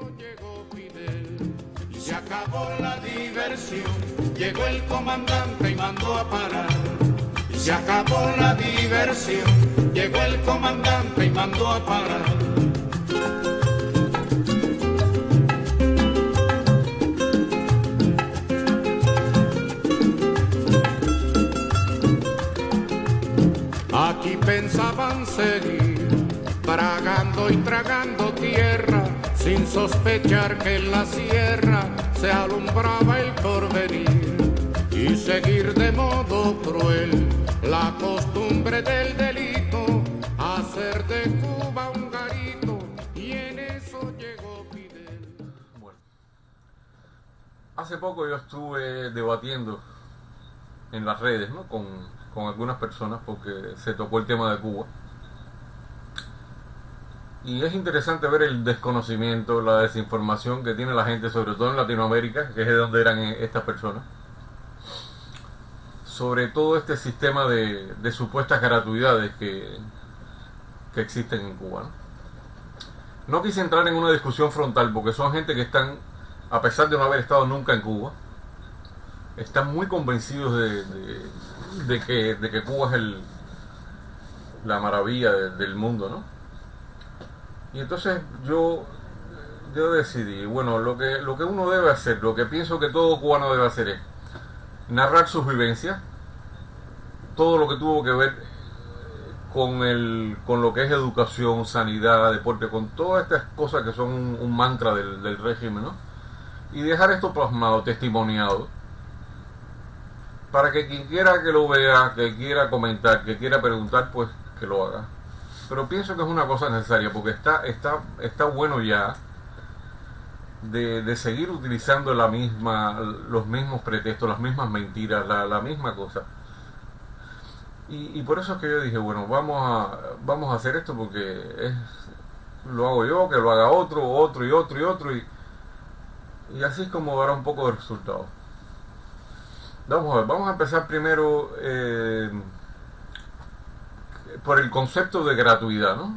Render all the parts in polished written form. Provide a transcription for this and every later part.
Llegó Fidel y se acabó la diversión. Llegó el comandante y mandó a parar. Y se acabó la diversión. Llegó el comandante y mandó a parar. Aquí pensaban seguir, tragando y tragando tierra, sin sospechar que en la sierra se alumbraba el porvenir, y seguir de modo cruel la costumbre del delito, hacer de Cuba un garito, y en eso llegó Fidel. Bueno, hace poco yo estuve debatiendo en las redes, ¿no?, con algunas personas, porque se tocó el tema de Cuba. Y es interesante ver el desconocimiento, la desinformación que tiene la gente, sobre todo en Latinoamérica, que es de donde eran estas personas, sobre todo este sistema de supuestas gratuidades que existen en Cuba, ¿no? No quise entrar en una discusión frontal, porque son gente que están, a pesar de no haber estado nunca en Cuba, están muy convencidos de que Cuba es la maravilla del mundo, ¿no? Y entonces yo decidí, bueno, lo que uno debe hacer, lo que pienso que todo cubano debe hacer es narrar sus vivencias, todo lo que tuvo que ver con lo que es educación, sanidad, deporte, con todas estas cosas que son un mantra del régimen, ¿no? Y dejar esto plasmado, testimoniado, para que quien quiera que lo vea, que quiera comentar, que quiera preguntar, pues que lo haga. Pero pienso que es una cosa necesaria, porque está bueno ya de seguir utilizando los mismos pretextos, las mismas mentiras, la misma cosa. Y por eso es que yo dije, bueno, vamos a hacer esto, porque lo hago yo, que lo haga otro y así es como dará un poco de resultado. Vamos a ver, vamos a empezar primero por el concepto de gratuidad, ¿no?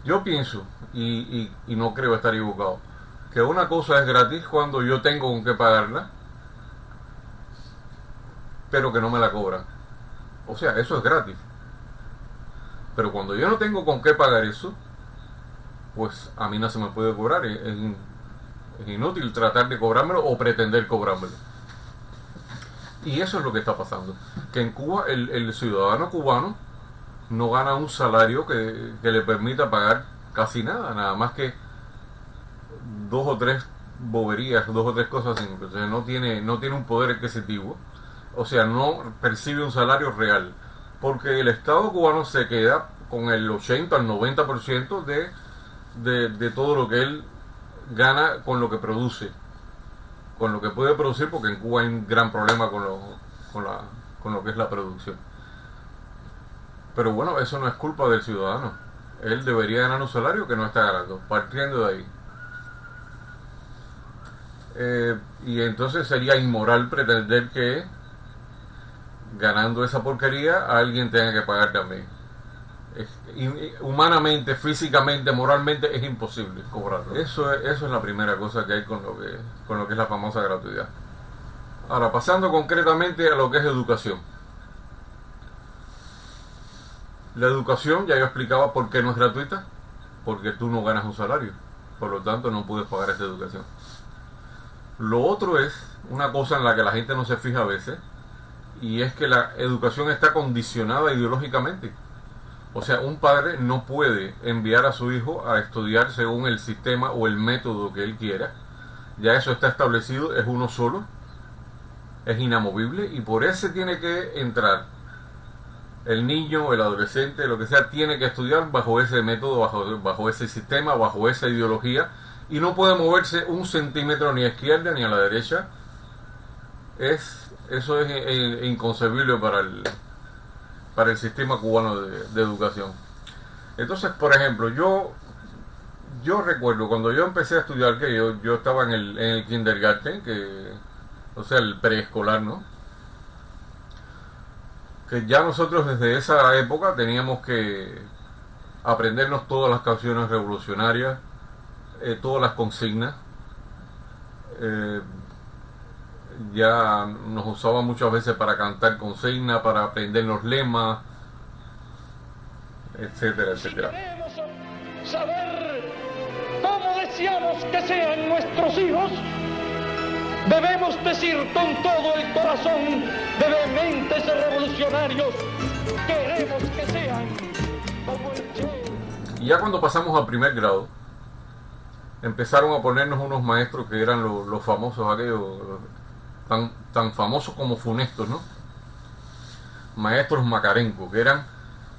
Yo pienso, y no creo estar equivocado, que una cosa es gratis cuando yo tengo con qué pagarla, pero que no me la cobran. O sea, eso es gratis. Pero cuando yo no tengo con qué pagar eso, pues a mí no se me puede cobrar. Es inútil tratar de cobrármelo o pretender cobrármelo. Y eso es lo que está pasando. Que en Cuba el ciudadano cubano no gana un salario que le permita pagar casi nada más que dos o tres boberías, dos o tres cosas así. Entonces no tiene un poder adquisitivo. O sea, no percibe un salario real. Porque el Estado cubano se queda con el 80 al 90% de todo lo que él gana con lo que produce, con lo que puede producir, porque en Cuba hay un gran problema con lo que es la producción. Pero bueno, eso no es culpa del ciudadano. Él debería ganar un salario que no está ganando, partiendo de ahí. Y entonces sería inmoral pretender que ganando esa porquería alguien tenga que pagar también. Humanamente, físicamente, moralmente es imposible cobrarlo. Eso es la primera cosa que hay con lo que es la famosa gratuidad. Ahora, pasando concretamente a lo que es educación. La educación, ya yo explicaba por qué no es gratuita, porque tú no ganas un salario, por lo tanto no puedes pagar esa educación. Lo otro es una cosa en la que la gente no se fija a veces, y es que la educación está condicionada ideológicamente. O sea, un padre no puede enviar a su hijo a estudiar según el sistema o el método que él quiera. Ya eso está establecido, es uno solo, es inamovible, y por ese tiene que entrar. El niño, el adolescente, lo que sea, tiene que estudiar bajo ese método, bajo ese sistema, bajo esa ideología, y no puede moverse un centímetro ni a izquierda ni a la derecha. Eso es inconcebible para el sistema cubano de educación. Entonces, por ejemplo, yo recuerdo cuando yo empecé a estudiar, que yo estaba en el kindergarten, o sea, el preescolar, ¿no? Que ya nosotros desde esa época teníamos que aprendernos todas las canciones revolucionarias, todas las consignas. Ya nos usaban muchas veces para cantar consignas, para aprender los lemas, etcétera, etcétera. Si queremos saber cómo deseamos que sean nuestros hijos, debemos decir con todo el corazón de vehementes revolucionarios, queremos que sean como el Che. Y ya cuando pasamos al primer grado, empezaron a ponernos unos maestros que eran los famosos, aquellos tan famosos como funestos, ¿no? Maestros Makarenko, que eran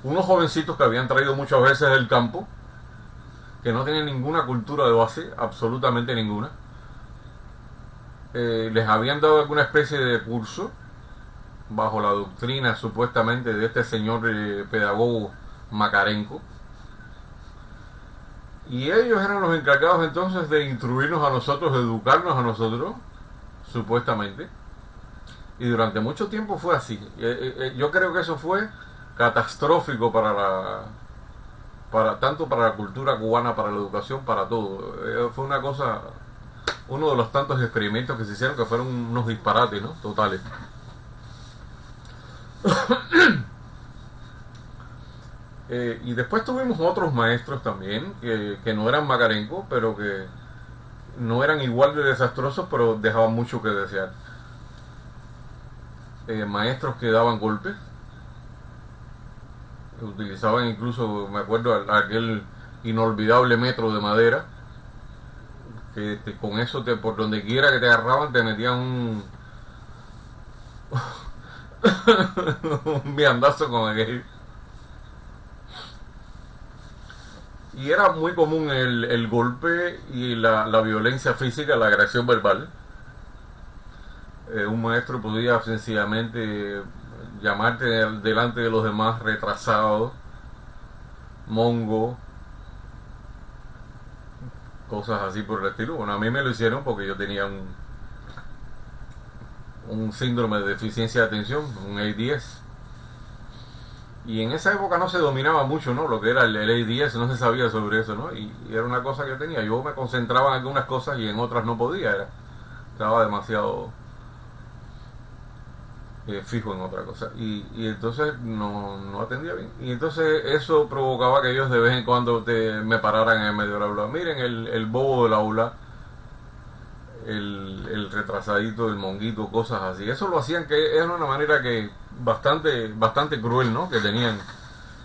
unos jovencitos que habían traído muchas veces del campo, que no tenían ninguna cultura de base, absolutamente ninguna. Les habían dado alguna especie de curso bajo la doctrina supuestamente de este señor pedagogo Makarenko, y ellos eran los encargados entonces de instruirnos a nosotros, de educarnos a nosotros, supuestamente. Y durante mucho tiempo fue así. Yo creo que eso fue catastrófico tanto para la cultura cubana, para la educación, para todo. Fue una cosa, uno de los tantos experimentos que se hicieron que fueron unos disparates, ¿no? Totales. Y después tuvimos otros maestros también que no eran Makarenko, pero que no eran igual de desastrosos, pero dejaban mucho que desear. Maestros que daban golpes, utilizaban incluso, me acuerdo, aquel inolvidable metro de madera, que con eso por donde quiera que te agarraban te metían un un viandazo con aquel. Y era muy común el golpe y la violencia física, la agresión verbal. Un maestro podía sencillamente llamarte delante de los demás retrasado, mongo, cosas así por el estilo. Bueno, a mí me lo hicieron porque yo tenía un síndrome de deficiencia de atención, un ADS. Y en esa época no se dominaba mucho, ¿no? Lo que era el ADS, no se sabía sobre eso, ¿no? Y era una cosa que yo tenía. Yo me concentraba en algunas cosas y en otras no podía. Estaba demasiado fijo en otra cosa. Y entonces no atendía bien. Y entonces eso provocaba que ellos de vez en cuando me pararan en el medio del aula. Miren, el bobo del aula, el retrasadito, el monguito, cosas así. Eso lo hacían, que era una manera que bastante cruel, ¿no? Que tenían.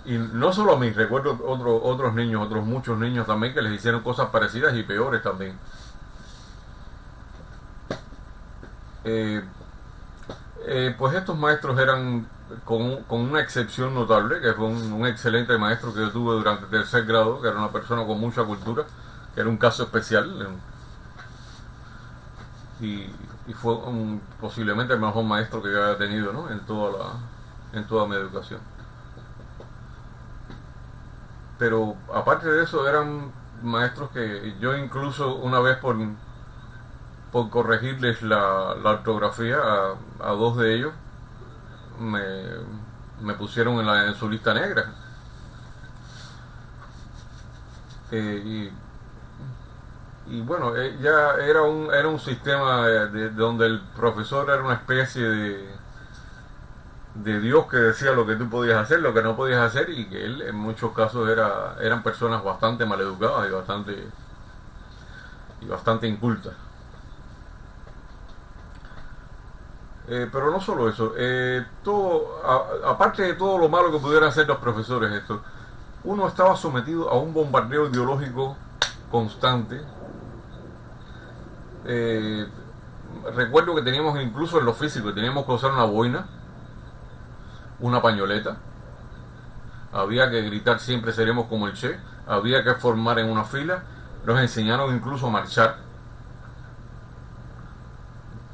Y no solo a mí, recuerdo otros niños, muchos niños también, que les hicieron cosas parecidas y peores también. Pues estos maestros eran, con una excepción notable, que fue un excelente maestro que yo tuve durante el tercer grado, que era una persona con mucha cultura, que era un caso especial. Y fue posiblemente el mejor maestro que yo haya tenido, ¿no? en toda mi educación. Pero aparte de eso, eran maestros que yo incluso una vez por corregirles la ortografía a dos de ellos me pusieron en su lista negra. Y bueno, ya era un sistema de donde el profesor era una especie de Dios que decía lo que tú podías hacer, lo que no podías hacer, y que él en muchos casos eran personas bastante maleducadas y bastante incultas. Pero no solo eso, aparte de todo lo malo que pudieran hacer los profesores, uno estaba sometido a un bombardeo ideológico constante. Recuerdo que teníamos incluso en lo físico, teníamos que usar una boina, una pañoleta, había que gritar siempre seremos como el Che, había que formar en una fila, nos enseñaron incluso a marchar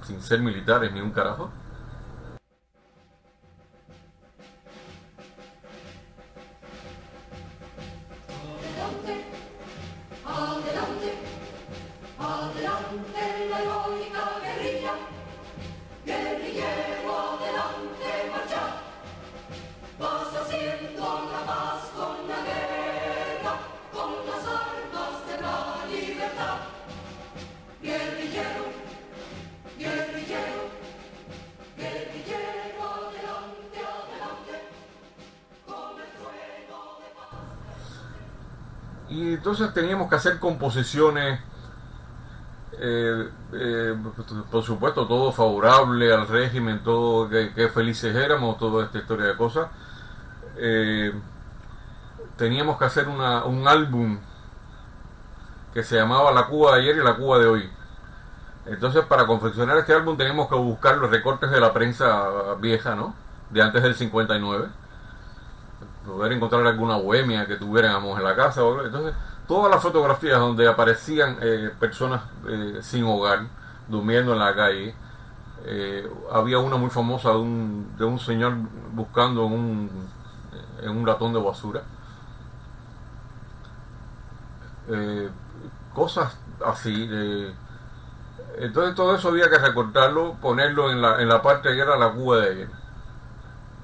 sin ser militares ni un carajo. Y entonces teníamos que hacer composiciones, por supuesto, todo favorable al régimen, todo que felices éramos, toda esta historia de cosas. Teníamos que hacer un álbum que se llamaba La Cuba de ayer y La Cuba de hoy. Entonces, para confeccionar este álbum teníamos que buscar los recortes de la prensa vieja, ¿no? De antes del 59. Poder encontrar alguna bohemia que tuviéramos en la casa. Entonces, todas las fotografías donde aparecían personas sin hogar, durmiendo en la calle. Había una muy famosa de un señor buscando en un latón de basura. Cosas así. Entonces todo eso había que recortarlo, ponerlo en la parte que era la Cuba de ayer.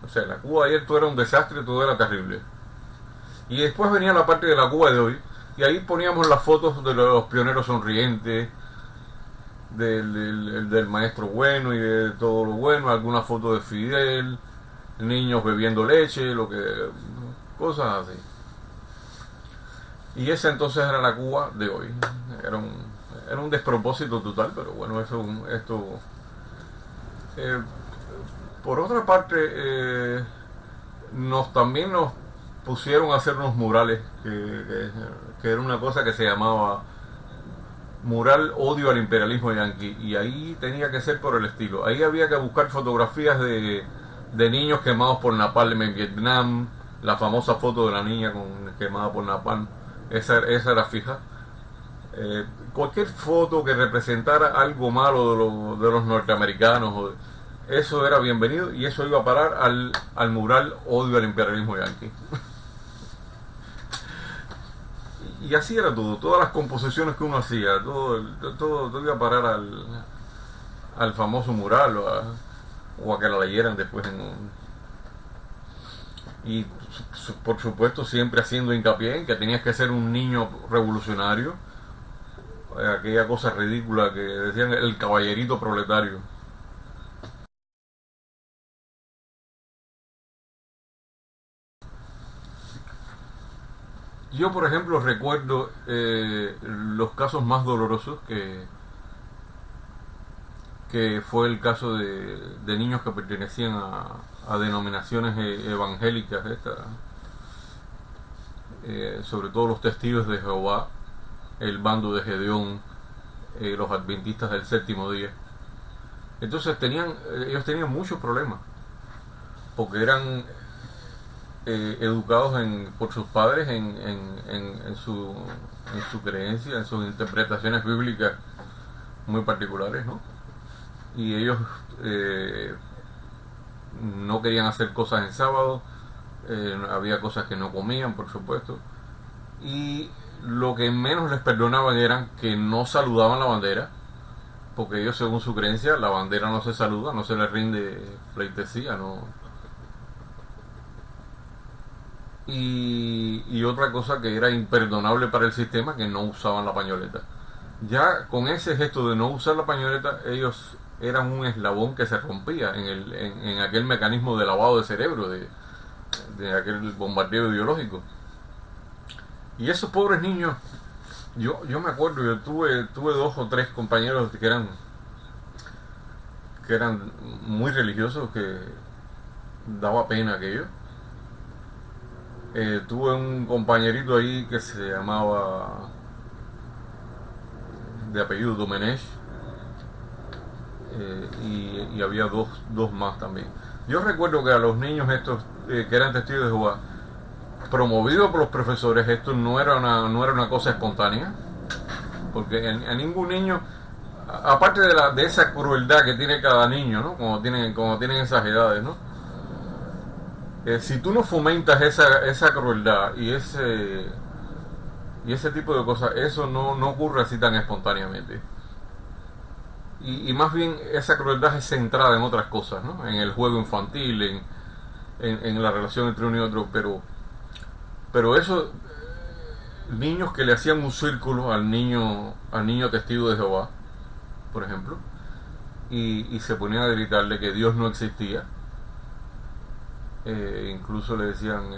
O sea, la Cuba de ayer todo era un desastre, todo era terrible. Y después venía la parte de la Cuba de hoy, y ahí poníamos las fotos de los pioneros sonrientes, del maestro bueno y de todo lo bueno, algunas fotos de Fidel, niños bebiendo leche, cosas así. Y esa entonces era la Cuba de hoy. Era un despropósito total, pero bueno, por otra parte, también nos pusieron a hacer unos murales, que era una cosa que se llamaba mural odio al imperialismo yanqui, y ahí tenía que ser por el estilo. Ahí había que buscar fotografías de niños quemados por napalm en Vietnam, la famosa foto de la niña quemada por napalm, esa era fija. Cualquier foto que representara algo malo de los norteamericanos, eso era bienvenido, y eso iba a parar al mural odio al imperialismo yanqui. Y así era todo, todas las composiciones que uno hacía, todo iba a parar al famoso mural o a que la leyeran después y por supuesto siempre haciendo hincapié en que tenías que ser un niño revolucionario, aquella cosa ridícula que decían el caballerito proletario. Yo, por ejemplo, recuerdo los casos más dolorosos, que fue el caso de niños que pertenecían a denominaciones evangélicas, sobre todo los testigos de Jehová, el bando de Gedeón, los adventistas del séptimo día. Entonces ellos tenían muchos problemas, porque eran educados por sus padres en su creencia, en sus interpretaciones bíblicas muy particulares, ¿no? Y ellos no querían hacer cosas en sábado, había cosas que no comían, por supuesto, y lo que menos les perdonaban eran que no saludaban la bandera, porque ellos, según su creencia, la bandera no se saluda, no se le rinde pleitesía, no. Y otra cosa que era imperdonable para el sistema, que no usaban la pañoleta. Ya con ese gesto de no usar la pañoleta, ellos eran un eslabón que se rompía en aquel mecanismo de lavado de cerebro, de aquel bombardeo ideológico. Y esos pobres niños, yo me acuerdo, yo tuve 2 o 3 compañeros que eran muy religiosos, que daba pena aquello. Tuve un compañerito ahí que se llamaba, de apellido Domenech, y había dos más también. Yo recuerdo que a los niños estos que eran testigos de Jehová, promovido por los profesores, esto no era una cosa espontánea, porque a ningún niño, aparte de esa crueldad que tiene cada niño, ¿no? Como tienen esas edades, ¿no? Si tú no fomentas esa crueldad y ese tipo de cosas, eso no ocurre así tan espontáneamente. Y más bien esa crueldad es centrada en otras cosas, ¿no? En el juego infantil, en la relación entre uno y otro, pero eso, niños que le hacían un círculo al niño testigo de Jehová, por ejemplo, y se ponían a gritarle que Dios no existía. Incluso le decían,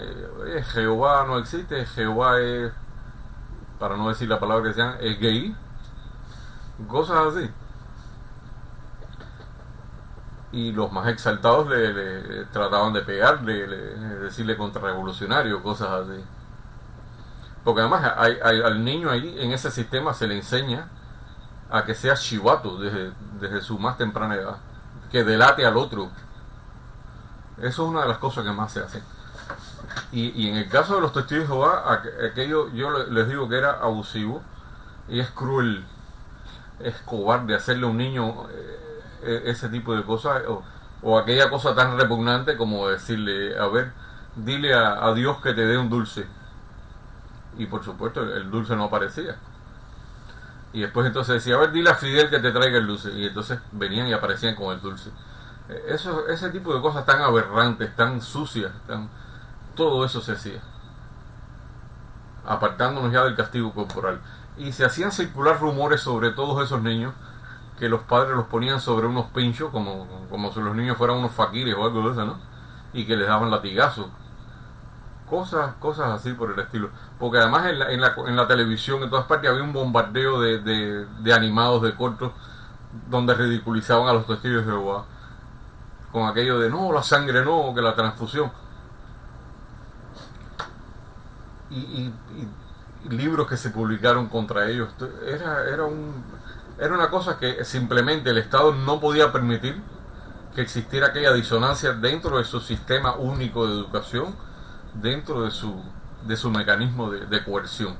Jehová no existe, Jehová es para no decir la palabra que sean, es gay, cosas así. Y los más exaltados le trataban de pegarle, decirle contrarrevolucionario, cosas así. Porque además al niño ahí en ese sistema se le enseña a que sea chivato desde su más temprana edad, que delate al otro. Eso es una de las cosas que más se hace. Y en el caso de los testigos de Jehová, aquello yo les digo que era abusivo y es cruel, es cobarde hacerle a un niño ese tipo de cosas, o aquella cosa tan repugnante como decirle, a ver, dile a Dios que te dé un dulce. Y por supuesto el dulce no aparecía. Y después entonces decía, a ver, dile a Fidel que te traiga el dulce. Y entonces venían y aparecían con el dulce. Ese tipo de cosas tan aberrantes, tan sucias, todo eso se hacía, apartándonos ya del castigo corporal. Y se hacían circular rumores sobre todos esos niños, que los padres los ponían sobre unos pinchos, como si los niños fueran unos faquires o algo de eso, ¿no? Y que les daban latigazos. Cosas así por el estilo. Porque además en la televisión, en todas partes, había un bombardeo de animados, de cortos, donde ridiculizaban a los testigos de Jehová. Con aquello de, no, la sangre no, que la transfusión. Y libros que se publicaron contra ellos. Era una cosa que simplemente el Estado no podía permitir, que existiera aquella disonancia dentro de su sistema único de educación, dentro de su mecanismo de coerción.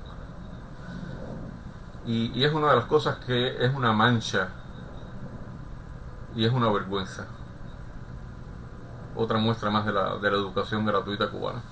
Y es una de las cosas que es una mancha y es una vergüenza. Otra muestra más de la educación gratuita cubana.